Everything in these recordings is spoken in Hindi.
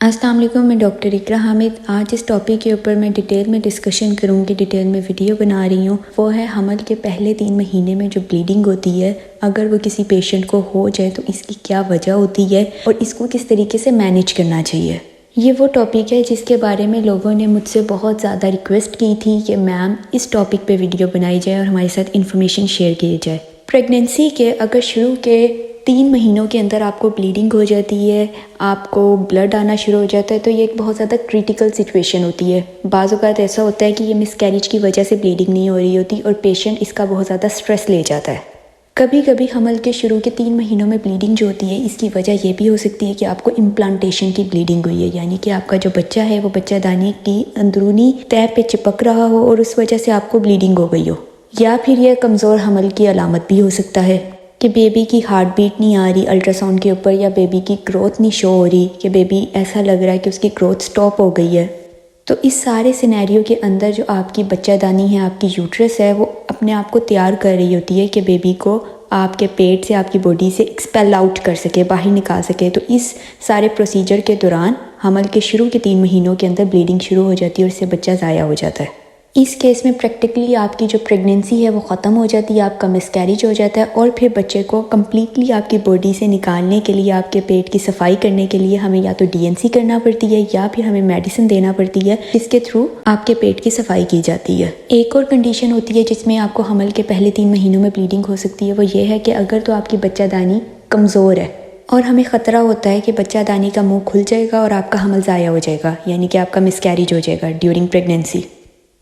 अस्सलाम वालेकुम, मैं डॉक्टर इकरा हामिद। आज इस टॉपिक के ऊपर मैं डिटेल में डिस्कशन करूँगी, डिटेल में वीडियो बना रही हूँ। वो है हमल के पहले 3 महीने में जो ब्लीडिंग होती है, अगर वो किसी पेशेंट को हो जाए तो इसकी क्या वजह होती है और इसको किस तरीके से मैनेज करना चाहिए। ये वो टॉपिक है जिसके बारे में लोगों ने मुझसे बहुत ज़्यादा रिक्वेस्ट की थी कि मैम इस टॉपिक पे वीडियो बनाई जाए और हमारे साथ इन्फॉर्मेशन शेयर की जाए। प्रेगनेंसी के अगर शुरू के 3 महीनों के अंदर आपको ब्लीडिंग हो जाती है, आपको ब्लड आना शुरू हो जाता है, तो ये एक बहुत ज़्यादा क्रिटिकल सिचुएशन होती है। बाज़ औक़ात ऐसा होता है कि ये मिसकैरेज की वजह से ब्लीडिंग नहीं हो रही होती और पेशेंट इसका बहुत ज़्यादा स्ट्रेस ले जाता है। कभी कभी हमल के शुरू के 3 महीनों में ब्लीडिंग जो होती है, इसकी वजह ये भी हो सकती है कि आपको इम्प्लांटेशन की ब्लीडिंग हुई है, यानी कि आपका जो बच्चा है वो बच्चादानी की अंदरूनी तह पे चिपक रहा हो और उस वजह से आपको ब्लीडिंग हो गई हो। या फिर यह कमज़ोर हमल की अलामत भी हो सकता है कि बेबी की हार्ट बीट नहीं आ रही अल्ट्रासाउंड के ऊपर, या बेबी की ग्रोथ नहीं शो हो रही, कि बेबी ऐसा लग रहा है कि उसकी ग्रोथ स्टॉप हो गई है। तो इस सारे सिनेरियो के अंदर जो आपकी बच्चादानी है, आपकी यूट्रस है, वो अपने आप को तैयार कर रही होती है कि बेबी को आपके पेट से, आपकी बॉडी से एक्सपेल आउट कर सके, बाहर निकाल सके। तो इस सारे प्रोसीजर के दौरान हमल के शुरू के 3 महीनों के अंदर ब्लीडिंग शुरू हो जाती है और इससे बच्चा ज़ाया हो जाता है। इस केस में प्रैक्टिकली आपकी जो प्रेगनेंसी है वो ख़त्म हो जाती है, आपका मिसकैरेज हो जाता है और फिर बच्चे को कम्प्लीटली आपकी बॉडी से निकालने के लिए, आपके पेट की सफाई करने के लिए हमें या तो DNC करना पड़ती है या फिर हमें मेडिसिन देना पड़ती है, जिसके थ्रू आपके पेट की सफाई की जाती है। एक और कंडीशन होती है जिसमें आपको हमल के पहले 3 महीनों में ब्लीडिंग हो सकती है, वो ये है कि अगर तो आपकी बच्चादानी कमज़ोर है और हमें ख़तरा होता है कि बच्चादानी का मुँह खुल जाएगा और आपका हमल ज़ाया हो जाएगा, यानी कि आपका मिसकैरेज हो जाएगा ड्यूरिंग प्रेगनेंसी।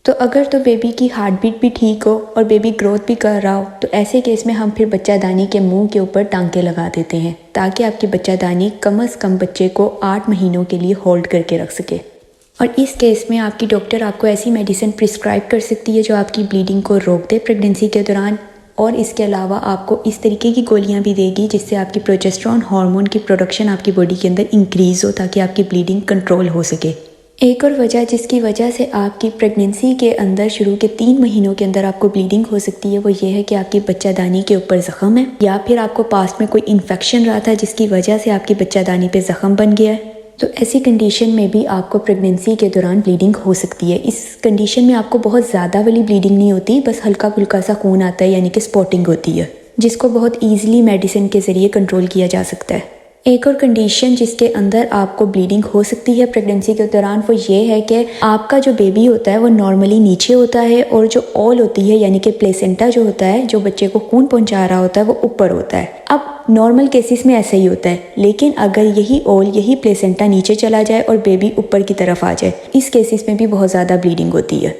तो अगर तो बेबी की हार्ट बीट भी ठीक हो और बेबी ग्रोथ भी कर रहा हो, तो ऐसे केस में हम फिर बच्चादानी के मुंह के ऊपर टांके लगा देते हैं, ताकि आपकी बच्चादानी कम से कम बच्चे को 8 महीनों के लिए होल्ड करके रख सके। और इस केस में आपकी डॉक्टर आपको ऐसी मेडिसिन प्रिस्क्राइब कर सकती है जो आपकी ब्लीडिंग को रोक दे प्रेगनेंसी के दौरान, और इसके अलावा आपको इस तरीके की गोलियाँ भी देगी जिससे आपकी प्रोजेस्टेरॉन हार्मोन की प्रोडक्शन आपकी बॉडी के अंदर इंक्रीज़ हो, ताकि आपकी ब्लीडिंग कंट्रोल हो सके। एक और वजह जिसकी वजह से आपकी प्रेगनेंसी के अंदर शुरू के 3 महीनों के अंदर आपको ब्लीडिंग हो सकती है, वो ये है कि आपकी बच्चादानी के ऊपर ज़ख़म है, या फिर आपको पास्ट में कोई इन्फेक्शन रहा था जिसकी वजह से आपकी बच्चादानी पे ज़ख़म बन गया है। तो ऐसी कंडीशन में भी आपको प्रेगनेंसी के दौरान ब्लीडिंग हो सकती है। इस कंडीशन में आपको बहुत ज़्यादा वाली ब्लीडिंग नहीं होती, बस हल्का फुल्का सा खून आता है, यानी कि स्पॉटिंग होती है, जिसको बहुत ईजिली मेडिसिन के ज़रिए कंट्रोल किया जा सकता है। एक और कंडीशन जिसके अंदर आपको ब्लीडिंग हो सकती है प्रेगनेंसी के दौरान, वो ये है कि आपका जो बेबी होता है वो नॉर्मली नीचे होता है और जो ओल होती है, यानी कि प्लेसेंटा जो होता है, जो बच्चे को खून पहुंचा रहा होता है, वो ऊपर होता है। अब नॉर्मल केसेस में ऐसा ही होता है, लेकिन अगर यही ओल, यही प्लेसेंटा नीचे चला जाए और बेबी ऊपर की तरफ आ जाए, इस केसेस में भी बहुत ज़्यादा ब्लीडिंग होती है।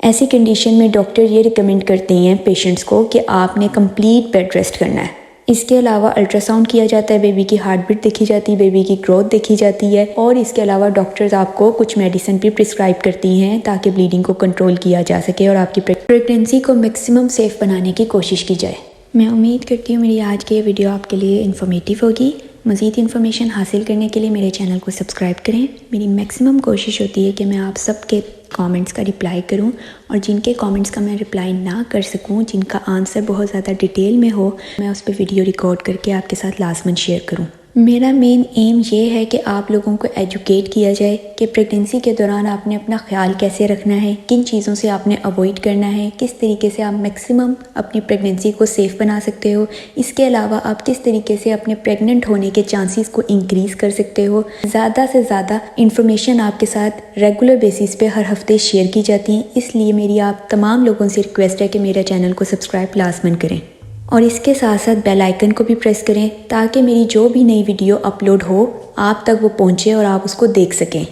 ऐसी कंडीशन में डॉक्टर ये रिकमेंड करते हैं पेशेंट्स को कि आपने कंप्लीट बेड रेस्ट करना है। इसके अलावा अल्ट्रासाउंड किया जाता है, बेबी की हार्ट बीट देखी जाती है, बेबी की ग्रोथ देखी जाती है, और इसके अलावा डॉक्टर्स आपको कुछ मेडिसिन भी प्रिस्क्राइब करती हैं ताकि ब्लीडिंग को कंट्रोल किया जा सके और आपकी प्रेगनेंसी को मैक्सिमम सेफ बनाने की कोशिश की जाए। मैं उम्मीद करती हूँ मेरी आज की ये वीडियो आपके लिए इन्फॉर्मेटिव होगी। मज़ीद इन्फॉर्मेशन हासिल करने के लिए मेरे चैनल को सब्सक्राइब करें। मेरी मैक्सिमम कोशिश होती है कि मैं आप सबके कमेंट्स का रिप्लाई करूं, और जिनके कमेंट्स का मैं रिप्लाई ना कर सकूं, जिनका आंसर बहुत ज़्यादा डिटेल में हो, मैं उस पर वीडियो रिकॉर्ड करके आपके साथ लाजमन शेयर करूं। मेरा मेन एम ये है कि आप लोगों को एजुकेट किया जाए कि प्रेगनेंसी के दौरान आपने अपना ख्याल कैसे रखना है, किन चीज़ों से आपने अवॉइड करना है, किस तरीके से आप मैक्सिमम अपनी प्रेगनेंसी को सेफ़ बना सकते हो। इसके अलावा आप किस तरीके से अपने प्रेग्नेंट होने के चांसेस को इंक्रीज़ कर सकते हो। ज़्यादा से ज़्यादा इन्फॉर्मेशन आपके साथ रेगुलर बेसिस पे हर हफ्ते शेयर की जाती हैं, इसलिए मेरी आप तमाम लोगों से रिक्वेस्ट है कि मेरे चैनल को सब्सक्राइब लाजमन करें और इसके साथ साथ बेल आइकन को भी प्रेस करें, ताकि मेरी जो भी नई वीडियो अपलोड हो आप तक वो पहुँचे और आप उसको देख सकें।